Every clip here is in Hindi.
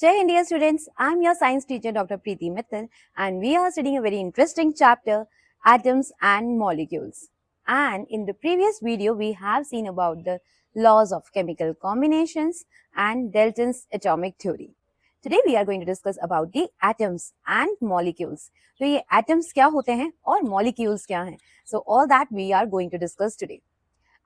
Jai India students, I'm your science teacher Dr. Preeti Mittal and we are studying a very interesting chapter, atoms and molecules. And in the previous video, we have seen about the laws of chemical combinations and Dalton's atomic theory. Today we are going to discuss about the atoms and molecules. So ये atoms क्या होते हैं और molecules क्या हैं? So all that we are going to discuss today.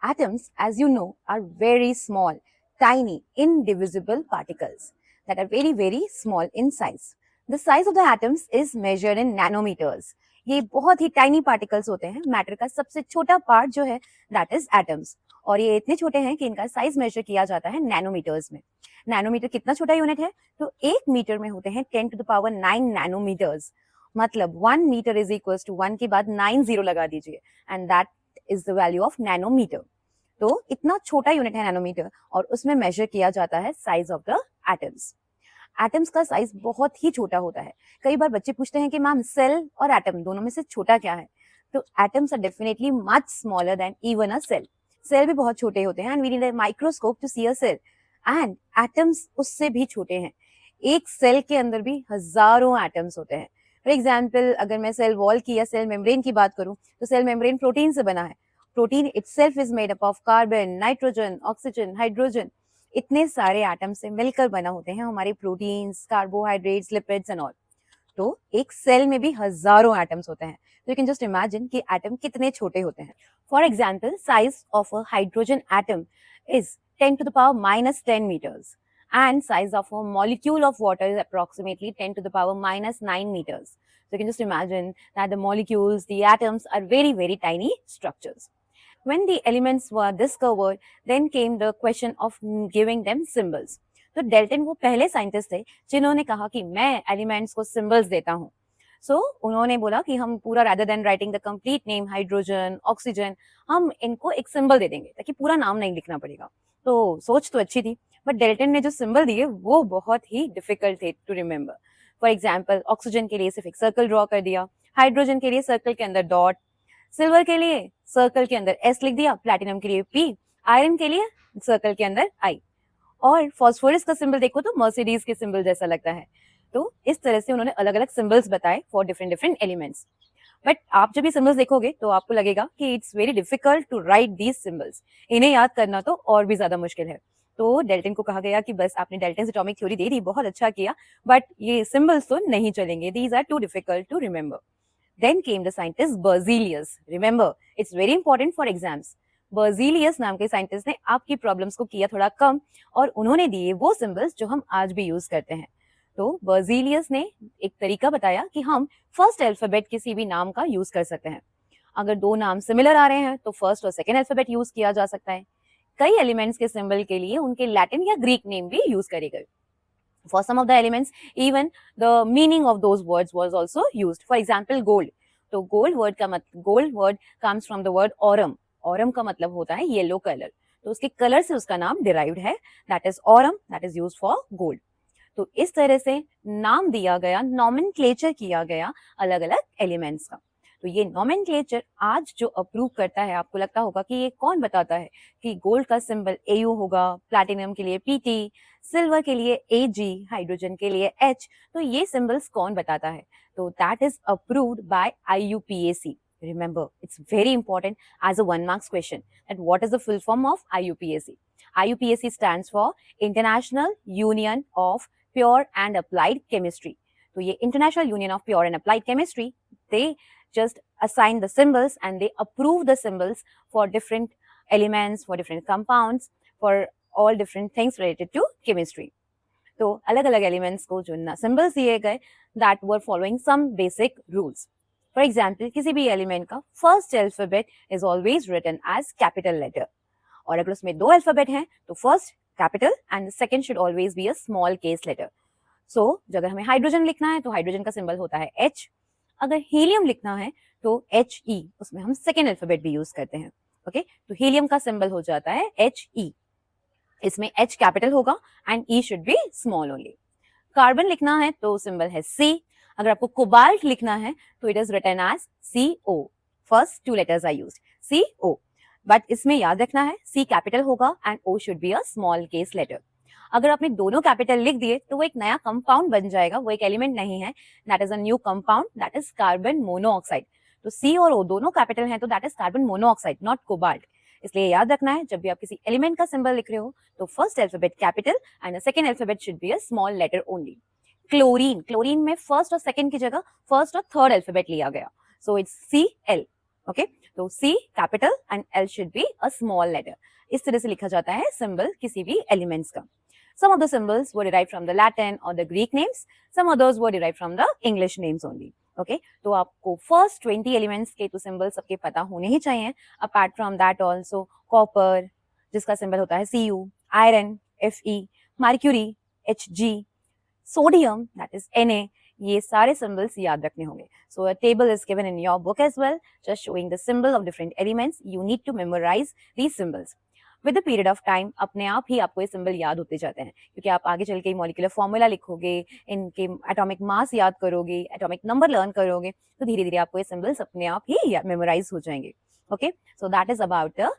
Atoms, as you know, are very small, tiny, indivisible particles that are very, very small in size. The size of the atoms is measured in nanometers. ये बहुत ही tiny particles होते हैं. मैटर का सबसे छोटा पार्ट जो है that is atoms. और ये इतने छोटे हैं कि इनका साइज मेजर किया जाता है नैनोमीटर्स में. नैनोमीटर कितना छोटा यूनिट है? तो 1 मीटर में होते हैं 10 to the power 9 नैनोमीटर्स. मतलब 1 मीटर इज इक्वल टू 1 के बाद 9 जीरो लगा दीजिए and that is the value of nanometre. तो इतना छोटा यूनिट है नैनोमीटर और उसमें मेजर किया जाता है size of the atoms. Atoms का साइज बहुत ही छोटा होता है. कई बार बच्चे पूछते हैं कि मैम सेल और एटम दोनों में से छोटा क्या है? तो atoms are definitely much smaller than even a cell. Cell भी बहुत छोटे होते हैं and we need a microscope to see a cell and atoms उससे भी छोटे हैं. एक सेल के अंदर भी हजारों एटम्स होते हैं. फॉर एग्जाम्पल अगर मैं सेल वॉल की या सेल मेम्ब्रेन की बात करूं तो सेल मेम्ब्रेन प्रोटीन से बना है. Protein itself is made up of carbon, nitrogen, oxygen, hydrogen. इतने सारे एटम से मिलकर बना होते हैं हमारे proteins, carbohydrates, lipids and all. तो एक सेल में भी हजारों एटम्स होते हैं. तो यू कैन जस्ट इमेजिन कि एटम कितने छोटे होते हैं. For example size of a hydrogen atom is 10 to the power minus 10 meters and size of a molecule of water is approximately 10 to the power minus 9 meters. So you can just imagine that the molecules, the atoms are very, very tiny structures. When the elements were discovered, then came the question of giving them symbols. तो डेल्टन वो पहले साइंटिस्ट थे जिन्होंने कहा कि मैं एलिमेंट्स को सिंबल्स देता हूँ. सो उन्होंने बोला कि हम पूरा rather than writing the complete name hydrogen, oxygen, हम इनको एक सिंबल दे देंगे ताकि पूरा नाम नहीं लिखना पड़ेगा. तो सोच तो अच्छी थी बट डेल्टन ने जो सिंबल दिए वो बहुत ही डिफिकल्ट थे to remember. For example oxygen के लिए सिर्फ एक सर्कल ड्रॉ कर दिया, हाइड्रोजन के लिए सर्कल के अंदर डॉट, सिल्वर के लिए सर्कल के अंदर एस लिख दिया, प्लैटिनम के लिए पी, आयरन के लिए सर्कल के अंदर आई. और फॉस्फोरस का सिंबल देखो तो मर्सिडीज के सिंबल जैसा लगता है. तो इस तरह से उन्होंने अलग अलग सिंबल्स बताए for different different elements. But आप जब ये सिंबल्स देखोगे तो आपको लगेगा कि it's very difficult to write these symbols. इन्हें याद करना तो और भी ज्यादा मुश्किल है. तो डेल्टन को कहा गया कि बस आपने डेल्टन एटॉमिक थ्योरी दे दी, बहुत अच्छा किया, बट ये सिंबल्स तो नहीं चलेंगे, these are too difficult to remember. Then came the scientist Berzelius. Remember, it's very important for exams. Berzelius नाम के साइंटिस्ट ने आपकी प्रॉब्लम्स को किया थोड़ा कम और उन्होंने दिए वो सिंबल्स जो हम आज भी यूज करते हैं. तो बर्जीलियस ने एक तरीका बताया कि हम फर्स्ट अल्फाबेट किसी भी नाम का यूज कर सकते हैं. अगर दो नाम सिमिलर आ रहे हैं तो फर्स्ट और सेकेंड अल्फाबेट यूज किया जा सकता है. कई एलिमेंट्स के सिंबल के लिए उनके लैटिन या ग्रीक नेम भी यूज करे गए. For some of the elements, even the meaning of those words was also used. For example, gold. तो gold word comes from the word aurum. Aurum का मतलब होता है येलो कलर. तो उसके कलर से उसका नाम derived है. That is aurum. That is used for gold. तो इस तरह से नाम दिया गया, nomenclature किया गया अलग अलग एलिमेंट्स का. तो ये नॉमेनक्लेचर आज जो अप्रूव करता है, आपको लगता होगा कि ये कौन बताता है कि गोल्ड का सिंबल AU होगा, प्लैटिनम के लिए PT, सिल्वर के लिए AG, हाइड्रोजन के लिए H. तो ये सिंबल्स कौन बताता है? तो that is approved by IUPAC. Remember, it's very important as a 1 marks question that what is the full form of IUPAC? IUPAC stands for International Union of Pure and Applied Chemistry. तो ये International Union of Pure and Applied Chemistry, they just assign the symbols and they approve the symbols for different elements, for different compounds, for all different things related to chemistry. तो अलग अलग एलिमेंट्स को जो सिंबल्स दिए गए that were following some basic rules. For example किसी भी एलिमेंट का first alphabet is always written as capital letter और अगर उसमें दो अल्फाबेट हैं तो first capital and second should always be a small case letter. So अगर हमें हाइड्रोजन लिखना है तो हाइड्रोजन का सिंबल होता है H. अगर हीलियम लिखना है तो HE, उसमें हम सेकेंड अल्फाबेट भी यूज करते हैं. ओके, तो हीलियम का सिंबल हो जाता है HE. इसमें H कैपिटल होगा and E should be small only. Carbon लिखना है तो सिंबल है C. अगर आपको कोबाल्ट लिखना है तो it is written as CO. First 2 letters are used, CO. But इसमें याद रखना है C कैपिटल होगा and O should be a small case letter. अगर आपने दोनों कैपिटल लिख दिए तो वो एक नया कंपाउंड बन जाएगा, वो एक एलिमेंट नहीं है, that is a new compound, that is carbon monoxide. तो C और O दोनों कैपिटल हैं तो that is carbon monoxide, not cobalt. इसलिए याद रखना है जब भी आप किसी एलिमेंट का सिंबल लिख रहे हो तो first alphabet capital and the second alphabet should be a small letter only. Chlorine, chlorine में फर्स्ट और सेकंड की जगह फर्स्ट और थर्ड अल्फाबेट लिया गया, सो इट्स Cl। ओके, तो C capital and L should be a small letter. इस तरह से लिखा जाता है सिंबल किसी भी एलिमेंट्स का। Some of the symbols were derived from the Latin or the Greek names, some others were derived from the English names only. Okay, तो आपको फर्स्ट 20 एलिमेंट्स के तो सिंबल सबके पता होने ही चाहिए। Apart from that also copper जिसका सिंबल होता है Cu, iron Fe, mercury Hg, sodium that is Na, ये सारे सिंबल्स याद रखने होंगे। So a table is given in your book as well, just showing the symbol of different elements. You need to memorize these symbols. With the period of time अपने आप ही आपको ये सिंबल याद होते जाते हैं, क्योंकि आप आगे चल के मॉलिक्यूलर फॉर्मूला लिखोगे, इनके एटॉमिक मास याद करोगे, एटॉमिक नंबर लर्न करोगे, तो धीरे धीरे आपको ये सिंबल्स अपने आप ही मेमोराइज हो जाएंगे। Okay, so that is about the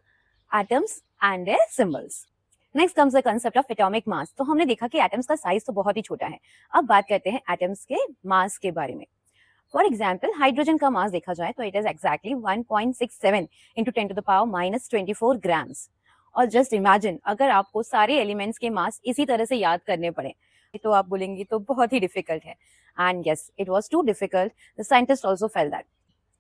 atoms and their symbols. Next comes the concept of atomic mass. तो हमने देखा कि एटम्स का साइज तो बहुत ही छोटा है। अब बात करते हैं एटम्स के मास के बारे में। फॉर एग्जाम्पल हाइड्रोजन का मास देखा जाए तो it is exactly 1.67 into 10⁻⁻24 grams. और जस्ट इमेजिन अगर आपको सारे एलिमेंट्स के मास इसी तरह से याद करने पड़े तो आप बोलेंगे तो बहुत ही डिफिकल्ट है। And yes, it was too difficult, the scientist also felt that.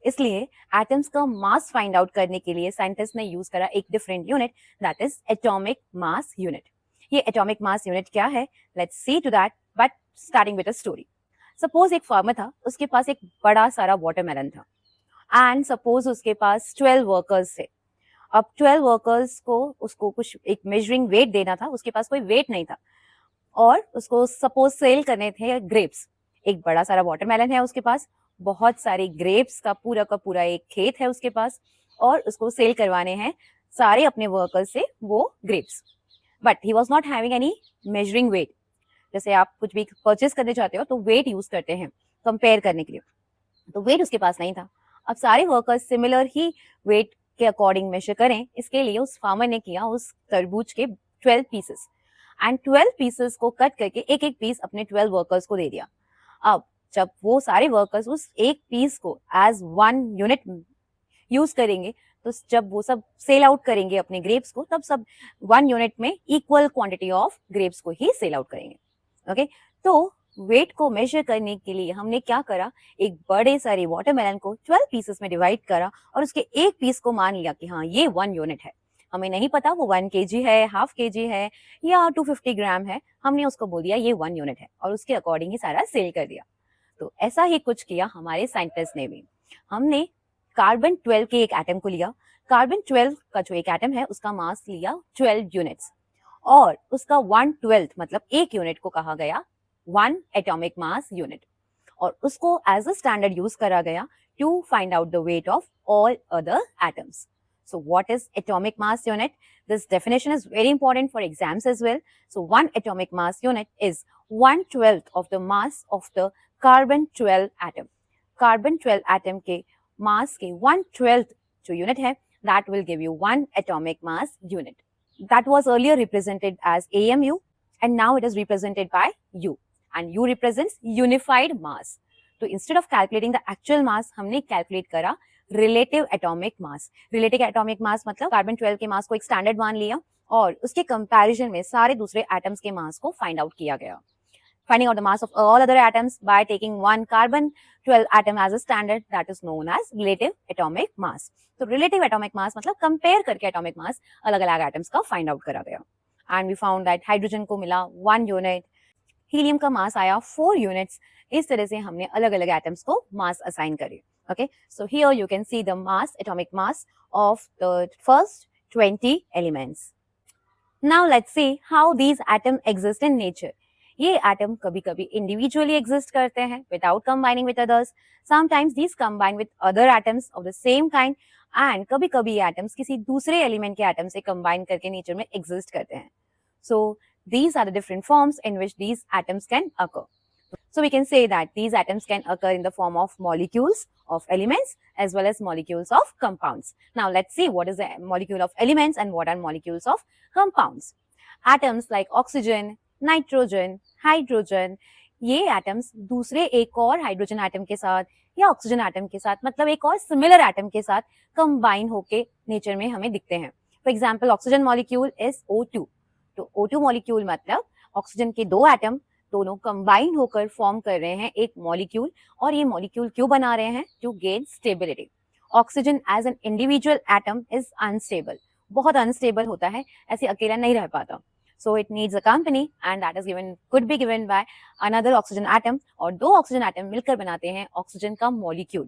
इसलिए एटम्स का मास फाइंड आउट करने के लिए साइंटिस्ट ने यूज करा एक different unit, that is atomic mass unit. ये एटॉमिक मास यूनिट क्या है, let's see to that, but starting with a story. Suppose एक फार्मर था, उसके पास एक बड़ा सारा वाटरमेलन था एंड सपोज उसके पास 12 वर्कर्स थे। अब 12 वर्कर्स को उसको कुछ एक मेजरिंग वेट देना था, उसके पास कोई वेट नहीं था और उसको सपोज सेल करने थे ग्रेप्स। एक बड़ा सारा वाटरमेलन है उसके पास, बहुत सारे ग्रेप्स का पूरा एक खेत है उसके पास और उसको सेल करवाने हैं सारे अपने वर्कर्स से वो grapes. But he was not having any measuring weight. जैसे आप कुछ भी परचेस करने चाहते हो तो वेट यूज करते हैं कंपेयर करने के लिए, तो वेट उसके पास नहीं था। अब सारे वर्कर्स सिमिलर ही वेट के अकॉर्डिंग मेजर करें, इसके लिए उस फार्मर ने किया उस तरबूज के 12 पीसेस एंड 12 पीसेस को कट करके एक एक पीस अपने 12 वर्कर्स को दे दिया। अब जब वो सारे वर्कर्स उस एक पीस को एज वन यूनिट यूज करेंगे तो जब वो सब सेल आउट करेंगे अपने ग्रेप्स को, तब सब वन यूनिट में इक्वल क्वांटिटी ऑफ ग्रेप्स को ही सेल आउट करेंगे। ओके, तो वेट को मेजर करने के लिए हमने क्या करा, एक बड़े सारे वाटरमेलन को 12 पीसेस में डिवाइड करा और उसके एक पीस को मान लिया कि हाँ ये 1 यूनिट है। हमें नहीं पता वो 1 kg है, हाफ kg है या 250 ग्राम है, हमने उसको बोल दिया ये 1 यूनिट है और उसके अकॉर्डिंग ही सारा सेल कर दिया। तो ऐसा ही कुछ किया हमारे साइंटिस्ट ने भी। हमने कार्बन 12 के एक एटम को लिया, कार्बन 12 का जो एक एटम है उसका मास लिया 12 यूनिट्स और उसका 1/12 मतलब एक यूनिट को कहा गया 1 एटॉमिक मास यूनिट और उसको एज अ स्टैंडर्ड यूज करा गया to find out the weight of all other atoms. So what is atomic mass unit? This definition is very important for exams as well. So 1 atomic mass unit is 1/12 of the mass of the carbon 12 atom. Carbon 12 atom के mass के 1/12 जो unit है, that will give you 1 atomic mass unit. That was earlier represented as AMU and now it is represented by U and U represents unified mass. तो instead of calculating the actual mass, हमने calculate करा रिलेटिव एटॉमिक मास। रिलेटिव एटॉमिक मास मतलब कार्बन 12 के मास को एक स्टैंडर्ड मान लिया और उसके कंपैरिजन में सारे दूसरे एटम्स के मास को फाइंड आउट किया गया। Finding out the mass of all other atoms by taking 1 carbon 12 atom as a standard, that is known as relative atomic mass. तो रिलेटिव एटॉमिक मास मतलब कंपेयर करके एटॉमिक मास अलग अलग एटम्स का फाइंड आउट करा गया। And we found that hydrogen को मिला 1 यूनिट, हीलियम का मास आया 4 यूनिट्स। इस तरह से हमने अलग अलग एटम्स को मास असाइन करे। Okay, so here you can see the mass, atomic mass of the first 20 elements. Now let's see how these atoms exist in nature. ये atom कभी-कभी individually exist करते हैं without combining with others. Sometimes these combine with other atoms of the same kind and कभी-कभी ये atoms किसी दूसरे element के atom से combine करके nature में exist करते हैं. So these are the different forms in which these atoms can occur. So we can say that these atoms can occur in the form of molecules of elements as well as molecules of compounds. Now let's see what is the molecule of elements and what are molecules of compounds. Atoms like oxygen, nitrogen, hydrogen, ये एटम्स दूसरे एक और हाइड्रोजन एटम के साथ या ऑक्सीजन एटम के साथ, मतलब एक और सिमिलर एटम के साथ कंबाइन होके नेचर में हमें दिखते हैं. For example oxygen molecule is O2. तो O2 मॉलिक्यूल मतलब ऑक्सीजन के दो एटम दोनों कंबाइन होकर फॉर्म कर रहे हैं एक मॉलिक्यूल. और ये मॉलिक्यूल क्यों बना रहे हैं? To gain stability. Oxygen as an individual atom is unstable, बहुत अनस्टेबल होता है, ऐसे अकेला नहीं रह पाता. So it needs a company and that is could be given by another oxygen atom, और दो ऑक्सीजन एटम मिलकर बनाते हैं ऑक्सीजन का मॉलिक्यूल.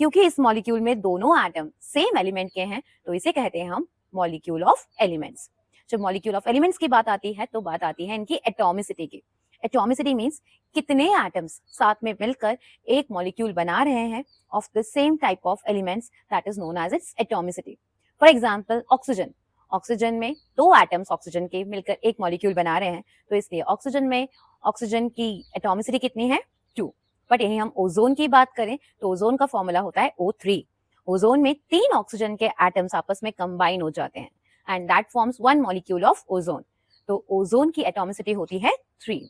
क्योंकि इस मॉलिक्यूल में दोनों एटम सेम एलिमेंट के हैं तो इसे कहते हैं हम मॉलिक्यूल ऑफ एलिमेंट्स. जब मॉलिक्यूल ऑफ एलिमेंट्स की बात आती है तो बात आती है इनकी एटॉमिसिटी की. एटॉमिसिटी मीन्स कितने एटम्स साथ में मिलकर एक मॉलिक्यूल बना रहे हैं of the same type of elements, that is known as its atomicity. For example oxygen, oxygen में दो एटम्स ऑक्सीजन के मिलकर एक मॉलिक्यूल बना रहे हैं तो इसलिए ऑक्सीजन में ऑक्सीजन की एटॉमिसिटी कितनी है? 2. बट यही हम ओजोन की बात करें तो ओजोन का फॉर्मूला होता है O3. ओजोन में 3 ऑक्सीजन के एटम्स आपस में कंबाइन हो जाते हैं and that forms one molecule of ozone. तो ओजोन की एटॉमिसिटी होती है 3.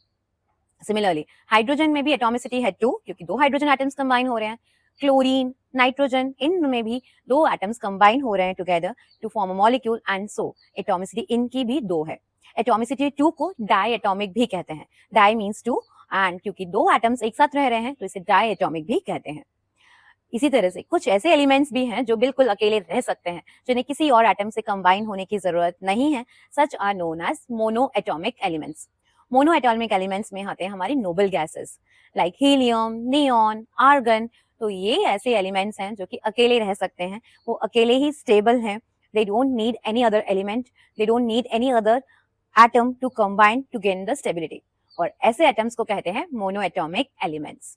सिमिलरली हाइड्रोजन में भी एटॉमिसिटी है 2 क्योंकि दो हाइड्रोजन एटम्स कंबाइन हो रहे हैं. क्लोरीन, नाइट्रोजन, इनमें भी दो एटम्स कंबाइन हो रहे हैं together to form a molecule and so atomicity इनकी भी 2 है. एटॉमिसिटी 2 को डाई एटॉमिक भी कहते हैं. डाई मीन्स 2 एंड क्योंकि दो एटम्स एक साथ रह रहे हैं तो इसे डाई एटॉमिक भी कहते हैं. इसी तरह से कुछ ऐसे एलिमेंट्स भी हैं जो बिल्कुल अकेले रह सकते हैं, जिन्हें किसी और एटम से कंबाइन होने की जरूरत नहीं है. Such are known as mono atomic elements. Mono atomic elements में आते हैं हमारी noble gases like helium, neon, argon. तो ये ऐसे एलिमेंट्स हैं जो कि अकेले रह सकते हैं, वो अकेले ही स्टेबल हैं. They don't need any other element, they don't need any other atom to combine to gain the stability. और ऐसे एटम्स को कहते हैं मोनो एटॉमिक एलिमेंट्स.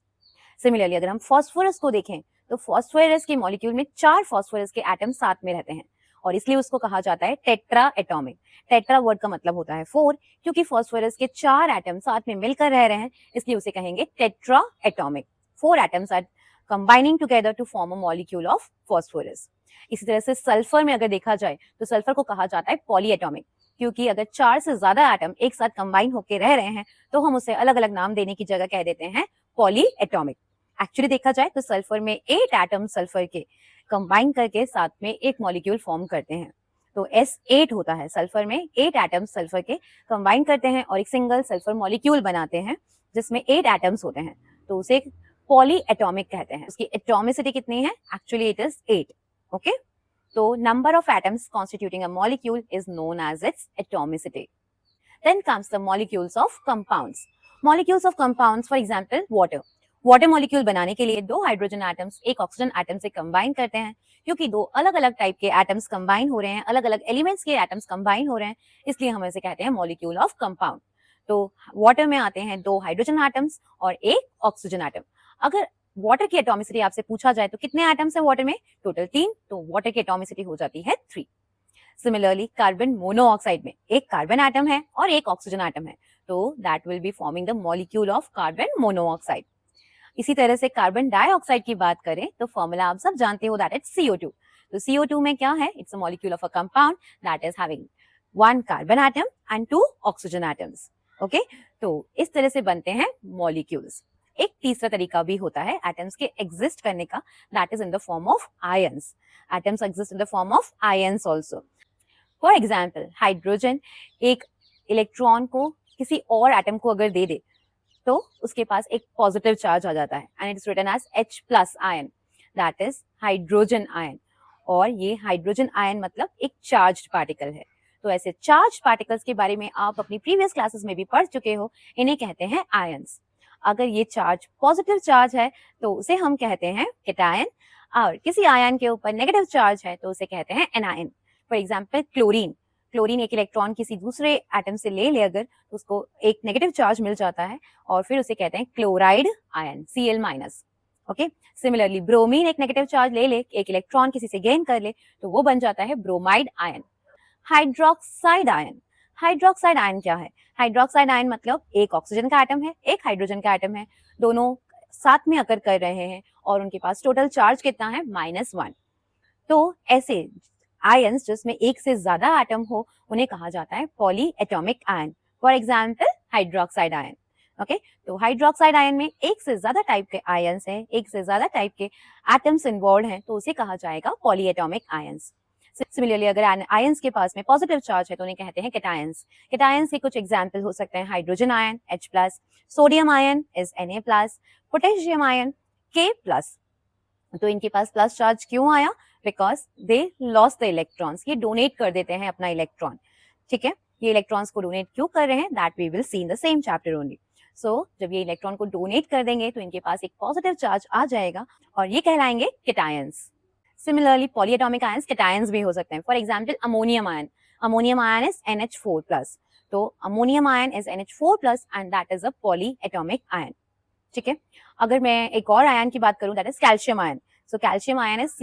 सिमिलरली अगर हम फास्फोरस को देखें तो फास्फोरस के मॉलिक्यूल में 4 फास्फोरस के एटम साथ में रहते हैं और इसलिए उसको कहा जाता है टेट्रा एटॉमिक. टेट्रा वर्ड का मतलब होता है 4. क्योंकि फास्फोरस के 4 एटम साथ में मिलकर रह रहे हैं इसलिए उसे कहेंगे tetra atomic. 4 atoms are combining together to form a molecule of phosphorus. इसी तरह से सल्फर में अगर देखा जाए तो सल्फर को कहा जाता है पॉली एटॉमिक. क्योंकि अगर 4 से ज्यादा एटम एक साथ कंबाइन होकर रह रहे हैं तो हम उसे अलग अलग नाम देने की जगह कह देते हैं पॉली एटॉमिक. एक्चुअली देखा जाए तो सल्फर में 8 एटम सल्फर के कंबाइन करके साथ में एक मॉलिक्यूल फॉर्म करते हैं. तो S8 होता है. सल्फर में 8 एटम्स सल्फर के कंबाइन करते हैं और एक सिंगल सल्फर मॉलिक्यूल बनाते हैं जिसमें 8 एटम्स होते हैं तो उसे पॉली एटॉमिक कहते हैं. उसकी एटॉमिसिटी कितनी है? Actually it is 8. ओके, तो number of atoms constituting a molecule is known as its atomicity. Then comes the molecules of compounds. Molecules of compounds, for example, water. Water molecule बनाने के लिए दो हाइड्रोजन एटम्स एक ऑक्सीजन एटम से कंबाइन करते हैं. क्योंकि दो अलग अलग टाइप के एटम्स कंबाइन हो रहे हैं, अलग अलग एलिमेंट्स के एटम्स कंबाइन हो रहे हैं, इसलिए हम इसे कहते हैं मॉलिक्यूल ऑफ कंपाउंड. तो वाटर में आते हैं दो हाइड्रोजन एटम्स और एक ऑक्सीजन एटम. अगर वाटर की एटॉमिसिटी आपसे पूछा जाए तो कितने एटम्स है वाटर में? टोटल 3. तो वाटर की एटॉमिसिटी हो जाती है 3. सिमिलरली कार्बन मोनोऑक्साइड में एक कार्बन एटम है और एक ऑक्सीजन एटम है तो that will be forming the molecule of carbon monoxide. इसी तरह से कार्बन डाइऑक्साइड की बात करें तो फॉर्मूला आप सब जानते हो, दैट इज CO2. तो CO2 में क्या है? It's a molecule of a compound that is having 1 carbon atom and 2 oxygen atoms. Okay, तो इस तरह से बनते हैं मॉलिक्यूल्स. एक तीसरा तरीका भी होता है एटम्स के एग्जिस्ट करने का, that is in the form of ions. Atoms exist in the form of ions also. For example hydrogen एक इलेक्ट्रॉन को किसी और एटम को अगर दे दे तो उसके पास एक पॉजिटिव चार्ज आ जाता है and it is written as H+ ion, that is hydrogen ion. और ये हाइड्रोजन आयन मतलब एक चार्ज्ड पार्टिकल है. तो ऐसे चार्ज पार्टिकल्स के बारे में आप अपनी प्रीवियस क्लासेस में भी पढ़ चुके हो, इन्हें कहते हैं आयंस. अगर ये चार्ज पॉजिटिव चार्ज है तो उसे हम कहते हैं कैटायन और किसी आयन के ऊपर नेगेटिव चार्ज है तो उसे कहते हैं anion. For example chlorine. Chlorine एक इलेक्ट्रॉन किसी दूसरे एटम से ले अगर तो उसको एक नेगेटिव चार्ज मिल जाता है और फिर उसे कहते हैं chloride ion, Cl-. Okay, similarly bromine एक नेगेटिव चार्ज ले एक इलेक्ट्रॉन किसी से गेन कर ले तो वो बन जाता है bromide ion. Hydroxide ion. Hydroxide ion क्या है? हाइड्रोक्साइड आयन मतलब एक ऑक्सीजन का एटम है, एक हाइड्रोजन का एटम है, दोनों साथ में अकर कर रहे हैं और उनके पास टोटल चार्ज कितना है? -1. तो ऐसे आयंस जिसमें एक से ज्यादा एटम हो उन्हें कहा जाता है poly atomic ion. For example hydroxide ion. Okay, तो हाइड्रोक्साइड आयन में एक से ज्यादा टाइप के आयंस हैं, एक से ज्यादा टाइप के एटम्स इन्वॉल्व हैं, तो उसे कहा जाएगा पॉलीएटॉमिक आयंस। सिमिलरली अगर आयंस के पास में पॉजिटिव चार्ज है तो उन्हें कहते हैं कैटायंस। कैटायंस के कुछ एग्जांपल हो सकते हैं hydrogen ion H+, sodium ion is Na+, potassium ion K+। तो इनके पास प्लस चार्ज क्यों आया? Because they lost the electrons, ये डोनेट कर देते हैं अपना इलेक्ट्रॉन। ठीक है, ये इलेक्ट्रॉन्स को डोनेट क्यों कर रहे हैं that we will see in the same chapter only. So जब ये इलेक्ट्रॉन को डोनेट कर देंगे तो इनके पास एक पॉजिटिव चार्ज आ जाएगा और ये कहलाएंगे cations. Similarly polyatomic ions cations भी हो सकते हैं। For example ammonium ion, ammonium ion is NH4+, तो ammonium ion is NH4+ and that is a polyatomic ion. ठीक है, अगर मैं एक और आयन की बात करूं that is calcium ion, so calcium ion is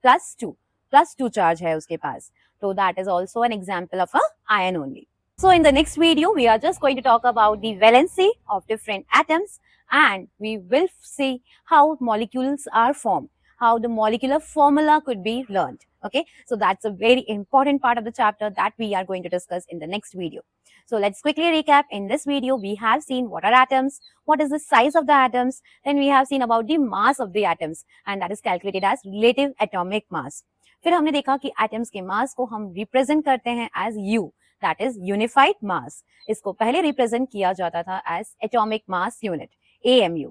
Ca+2 charge है उसके पास, तो that is also an example of a ion only. So in the next video, we are just going to talk about the valency of different atoms and we will see how molecules are formed, how the molecular formula could be learned. Okay, so that's a very important part of the chapter that we are going to discuss in the next video. So let's quickly recap. In this video, we have seen what are atoms, what is the size of the atoms, then we have seen about the mass of the atoms and that is calculated as relative atomic mass. फिर हमने देखा कि atoms के mass को हम represent करते हैं as U, that is unified mass. इसको पहले रिप्रेजेंट किया जाता था as atomic mass unit, AMU.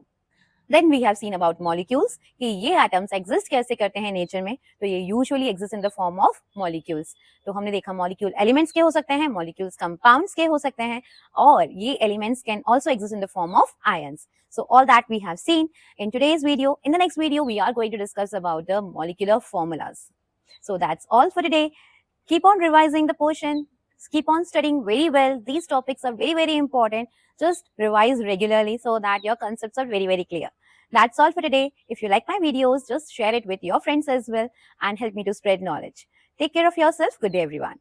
Then we have seen about molecules कि ये atoms exist कैसे करते हैं नेचर में, तो ये usually exist in the form of molecules. तो हमने देखा molecule elements के हो सकते हैं, molecules compounds के हो सकते हैं और ये elements can also exist in the form of ions. So all that we have seen in today's video. In the next video we are going to discuss about the molecular formulas. So that's all for today. Keep on revising the portion. Keep on studying very well. These topics are very, very important. Just revise regularly so that your concepts are very, very clear. That's all for today. If you like my videos, just share it with your friends as well and help me to spread knowledge. Take care of yourself. Good day, everyone.